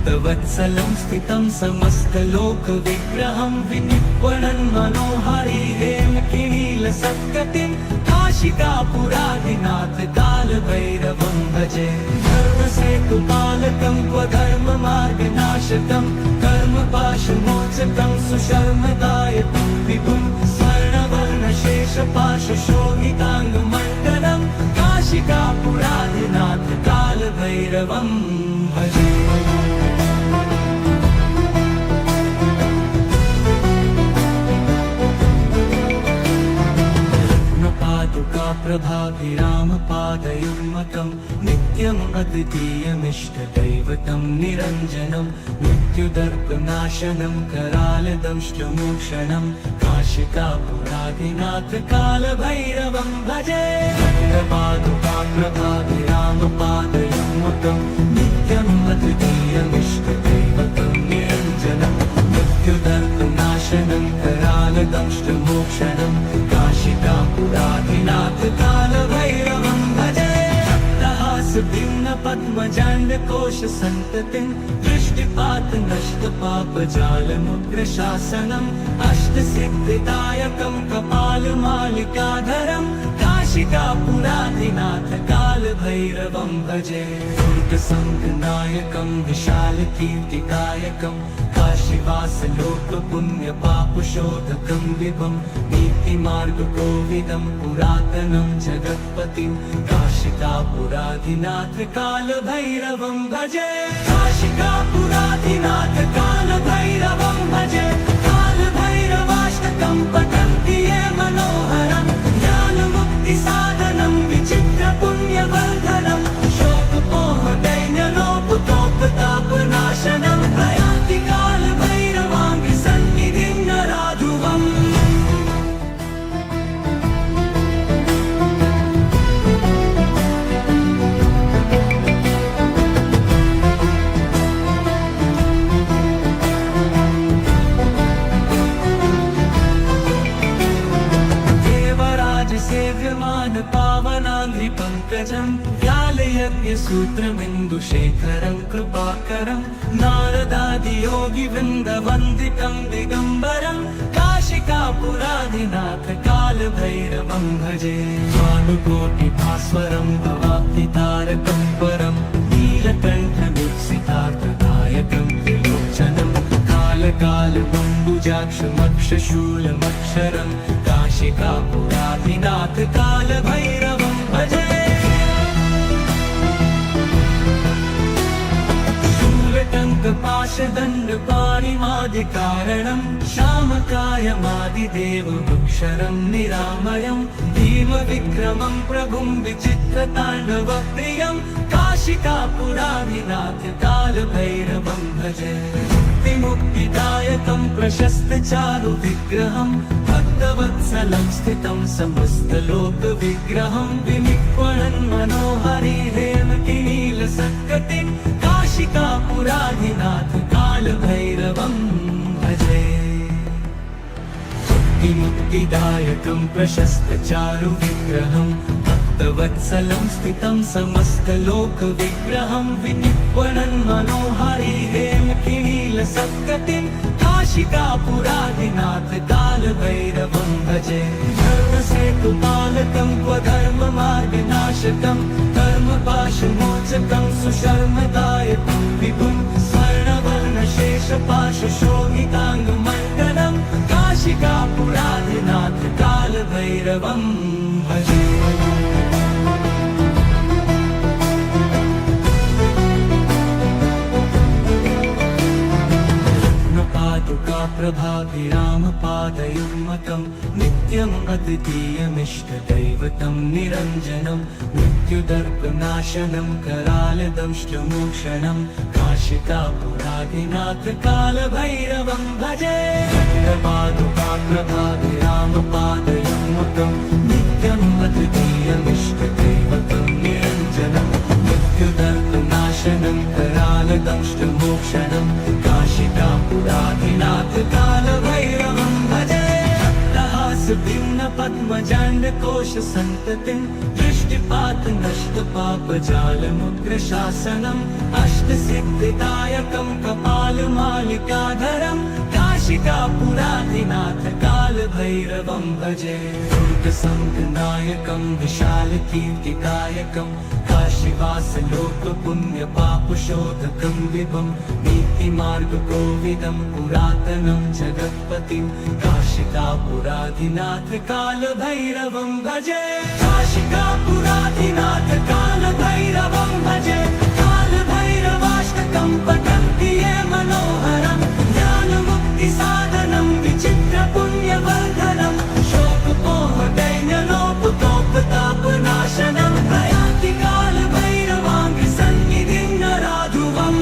भक्तवत्सलं स्थितं समस्तलोकविग्रहं विनिर्वणन् मनोहरि हेमकिनीलसत्कटिं काशिकापुराधिनाथ कालभैरवं भजे धर्मसेतुपालकं क्वधर्ममार्गनाशकं कर्मपाशमोचकं सुशर्मदायकं विभुं स्वर्णवर्णशेषपाशशोभिताङ्गमण्डलं काशिकापुराधिनाथ कालभैरवं भजे। प्रभाभिरामपादयुग्मकं नित्यम् अद्वितीयमिष्टदैवतं निरञ्जनं मृत्युदर्पनाशनं करालदंष्टमोक्षणं काशिकापुराधिनाथ कालभैरवं भजे प्रभाभिरामपादयुग्मकं नित्यम् अद्वितीयमिष्टदैवतं निरञ्जनं मृत्युदर्पनाशनं करालदंष्टमोक्षणं काशिकापुराधिनाथ कालभैरवं भजे भिन्न पद्मजाण्डकोश सन्ततिं दृष्टिपात नष्टपापजालमुग्रशासनम् अष्टसिद्धिदायकं कपालमालिकाधरं काशिकापुराधिनाथ कालभैरवं भजे दुर्गसङ्गनायकं विशालकीर्तिकायकं काशीवासलोकपुण्यपापशोधकं विभं नीतिमार्गकोविदं पुरातनं जगत्पतिं काशिकापुराधिनाथ कालभैरवं भजे काशिकापुराधिनाथ कालभैरवं भजे कालभैरवाष्टकं पठन्ति ये मनोहरं ज्ञानमुक्तिसाधनं विचित्रपुण्यवर्धनं शोकमोहदैन्यलोपतोपतापनाशनं प्रयान्ति कालभैरवाङ्घ्रिसन्निधिं नराधुवम्। सेव्यमान पावनाङ्घ्रिपङ्कजं व्यालयज्ञसूत्रमिन्दुशेखरं कृपाकरं नारदादियोगिवृन्दवन्दितं दिगम्बरं काशिकापुराधिनाथ कालभैरवं भजे भानुकोटिभास्वरं भवाब्धितारकं परं नीलकण्ठमीप्सितार्थदायकं त्रिलोचनं कालकालबम्बुजाक्षमक्षशूलमक्षरं काशिकापुराधिनाथ कालभैरवं भजे शूलटङ्कपाशदण्डपाणिमादिकारणं श्यामकायमादिदेवमक्षरं निरामयं भीमविक्रमं प्रभुं विचित्रताण्डवप्रियं काशिकापुराधिनाथ कालभैरवं भजे मुक्तिदायकं प्रशस्तचारुविग्रहं भक्तवत्सलं स्थितं समस्तलोकविग्रहं विनिर्वणन् मनोहरि हेमकिनीलसत्कटिं काशिकापुराधिनाथ कालभैरवं भजे मुक्तिदायकं प्रशस्तचारुविग्रहं भक्तवत्सलं स्थितं समस्तलोकविग्रहं विनिर्वणन् मनोहरि हेमकिनीलसत्कटिं काशिकापुराधिनाथ कालभैरवं भजे धर्मसेतुपालकं क्वधर्ममार्गनाशकं कर्मपाशमोचकं सुशर्मदायकं विभुं स्वर्णवर्णशेषपाशशोभिताङ्गमण्डलं काशिकापुराधिनाथ कालभैरवं भजे प्रभाभिरामपादयुग्मकं नित्यम् अद्वितीयमिष्टदैवतं निरञ्जनं मृत्युदर्पनाशनं करालदंष्टमोक्षणं काशिकापुराधिनाथ कालभैरवं भजे प्रभाभिरामपादयुग्मकं नित्यम् अद्वितीयमिष्टदैवतं निरञ्जनं मृत्युदर्पनाशनं करालदंष्टमोक्षणं काशिकापुराधिनाथ कालभैरवं भजे भिन्न पद्मजाण्डकोशसन्ततिं दृष्टिपात नष्टपापजालमुग्रशासनम् अष्टसिद्धिदायकं कपालमालिकाधरं काशिकापुराधिनाथ कालभैरवं भजे दुर्गसङ्गनायकं विशालकीर्तिदायकं काशीवासलोकपुण्यपापशोधकं विभं नीतिमार्गकोविदं पुरातनं जगत्पतिं काशिकापुराधिनाथ कालभैरवं भजे काशिकापुराधिनाथ कालभैरवं भजे कालभैरवाष्टकं पठन्ति ये मनोहरं ज्ञानमुक्तिसाधनं विचित्रपुण्यवर्धनं शोकमोहदैन्यलोपतोपतापनाशनं प्रयान्ति कालभैरवाङ्घ्रिसन्निधिं नराधुवम्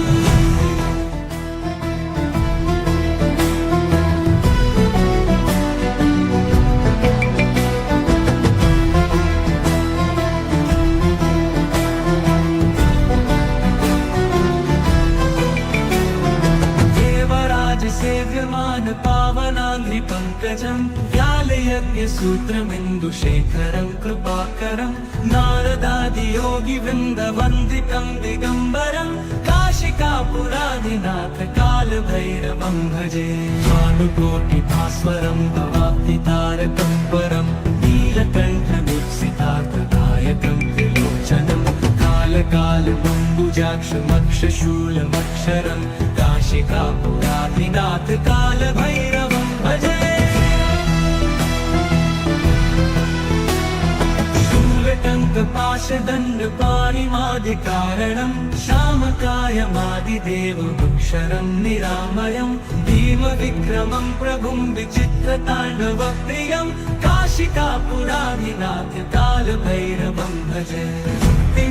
सेव्यमान पावनाङ्घ्रिपङ्कजं व्यालयज्ञसूत्रमिन्दुशेखरं कृपाकरं नारदादियोगिवृन्दवन्दितं दिगम्बरं काशिकापुराधिनाथ कालभैरवं भजे भानुकोटिभास्वरं भवाब्धितारकं परं नीलकण्ठमीप्सितार्थदायकं त्रिलोचनं कालकालमम्बुजाक्षमक्षशूलमक्षरं काशिकापुराधिनाथ कालभैरवं भजे शूलटङ्कपाशदण्डपाणिमादिकारणं श्यामकायमादिदेवमुक्षरं निरामयं भीमविक्रमं प्रभुं विचित्रताण्डवप्रियं काशिकापुराधिनाथ कालभैरवं भजे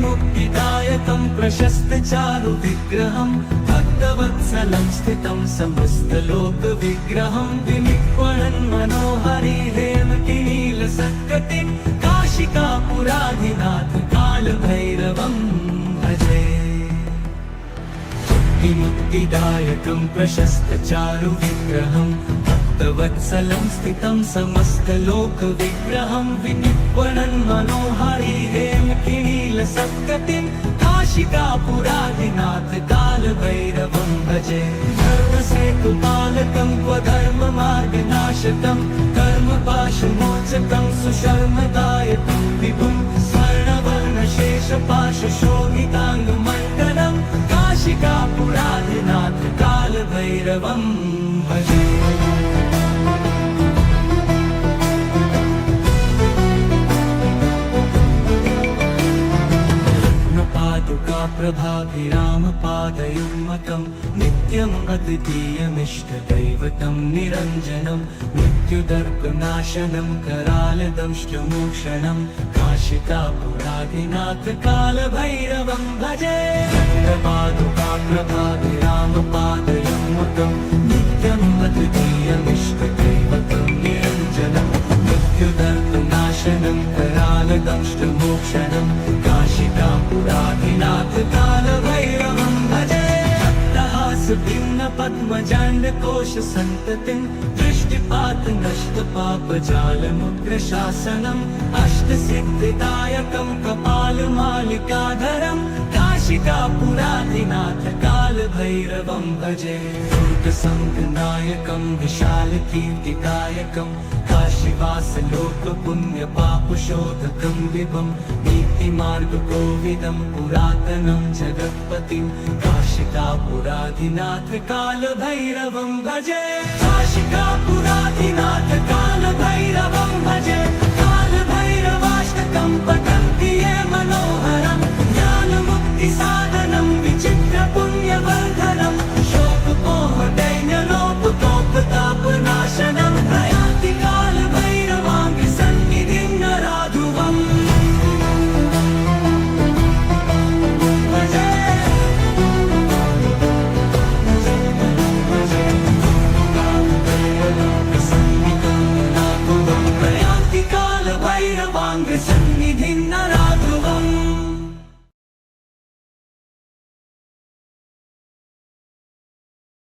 मुक्तिदायकं प्रशस्तचारुविग्रहं भक्तवत्सलं स्थितं समस्तलोकविग्रहं विनिक्वणन् मनोहरि हेमकिनीलसत्कटिं काशिकापुराधिनाथ कालभैरवं भजे मुक्तिदायकं प्रशस्तचारुविग्रहं भक्तवत्सलं स्थितं समस्तलोकविग्रहं विनिक्वणन् मनोहरि हेमकिनीलसत्कटिं काशिकापुराधिनाथ कालभैरवं भजे धर्मसेतुपालकं स्वधर्ममार्गनाशकं कर्मपाशमोचकं सुशर्मदायकं विभुं स्वर्णवर्णशेषपाशशोभिताङ्गमण्डलं काशिकापुराधिनाथ कालभैरवं भजे प्रभाभिरामपादयुग्मकं नित्यम् अद्वितीयमिष्टदैवतं निरञ्जनं मृत्युदर्पनाशनं करालदंष्टमोक्षणं काशिकापुराधिनाथ कालभैरवं भजे प्रभाभिरामपादयुग्मकं नित्यम् अद्वितीयमिष्टदैवतं निरञ्जनं मृत्युदर्पनाशनं करालदंष्टमोक्षणं काशिकापुराधिनाथ कालभैरवं भजे भिन्न पद्मजाण्डकोशसन्ततिं दृष्टिपात नष्टपापजालमुग्रशासनम् अष्टसिद्धिदायकं कपालमालिकाधरं काशिकापुराधिनाथ कालभैरवं भजे दुर्गसङ्गनायकं विशालकीर्तिदायकं काशीवासलोकपुण्यपापशोधकं विभं नीतिमार्गकोविदं पुरातनं जगत्पतिं काशिकापुराधिनाथ कालभैरवं भजे काशिकापुराधिनाथ काल